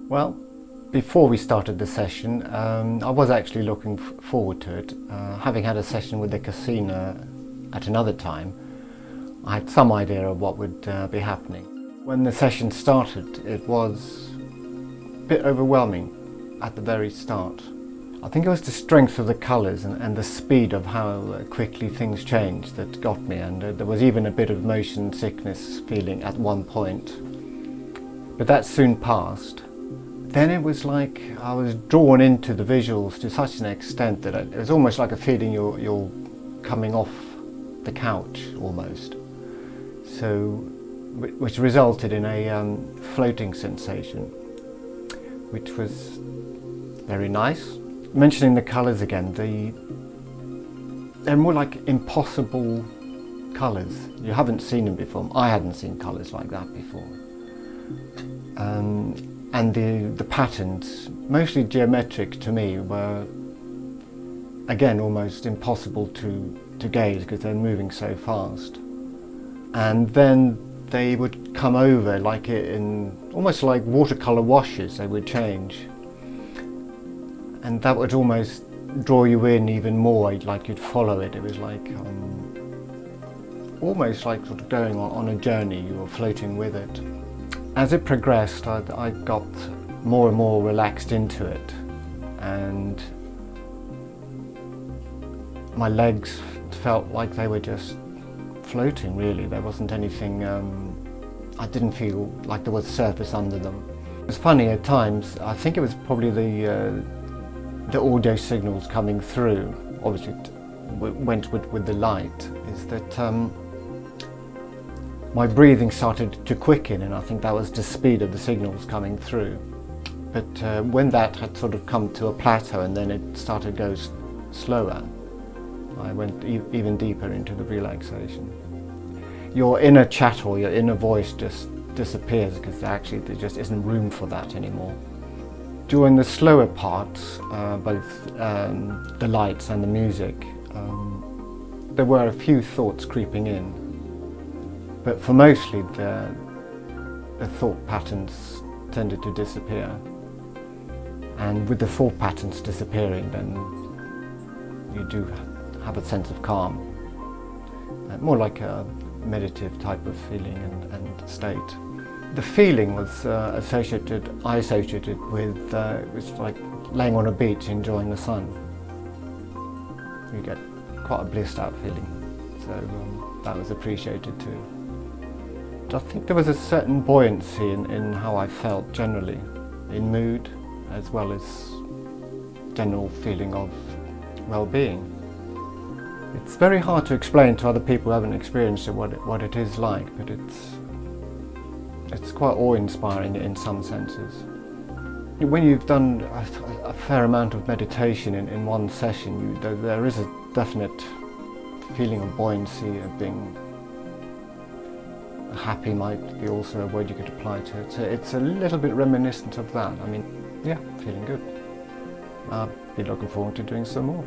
Well, before we started the session, I was actually looking forward to it. Having had a session with the casino at another time, I had some idea of what would be happening. When the session started, it was a bit overwhelming at the very start. I think it was the strength of the colours and the speed of how quickly things changed that got me, and there was even a bit of motion sickness feeling at one point. But that soon passed. Then it was like I was drawn into the visuals to such an extent that it was almost like a feeling you're coming off the couch almost. So, which resulted in a floating sensation, which was very nice. Mentioning the colours again, they're more like impossible colours. You haven't seen them before. I hadn't seen colours like that before. And the patterns, mostly geometric to me, were again almost impossible to gaze because they're moving so fast. And then they would come over like in almost like watercolour washes. They would change, and that would almost draw you in even more, like you'd follow it. It was like almost like sort of going on a journey. You were floating with it. As it progressed, I got more and more relaxed into it, and my legs felt like they were just floating, really. There wasn't anything, I didn't feel like there was a surface under them. It was funny at times. I think it was probably the audio signals coming through, obviously went with the light, is that my breathing started to quicken, and I think that was the speed of the signals coming through. But when that had sort of come to a plateau and then it started to go slower, I went even deeper into the relaxation. Your inner chatter or your inner voice just disappears because actually there just isn't room for that anymore. During the slower parts, both the lights and the music, there were a few thoughts creeping in. But for mostly the thought patterns tended to disappear. And with the thought patterns disappearing, then you do have a sense of calm. More like a meditative type of feeling and state. The feeling was I associated with, it was like laying on a beach enjoying the sun. You get quite a blissed out feeling, so that was appreciated too. I think there was a certain buoyancy in how I felt generally, in mood, as well as general feeling of well-being. It's very hard to explain to other people who haven't experienced it what it is like, but it's quite awe-inspiring in some senses. When you've done a fair amount of meditation in one session, there is a definite feeling of buoyancy, of being happy might be also a word you could apply to it. So it's a little bit reminiscent of that. I mean, yeah, feeling good. I'll be looking forward to doing some more.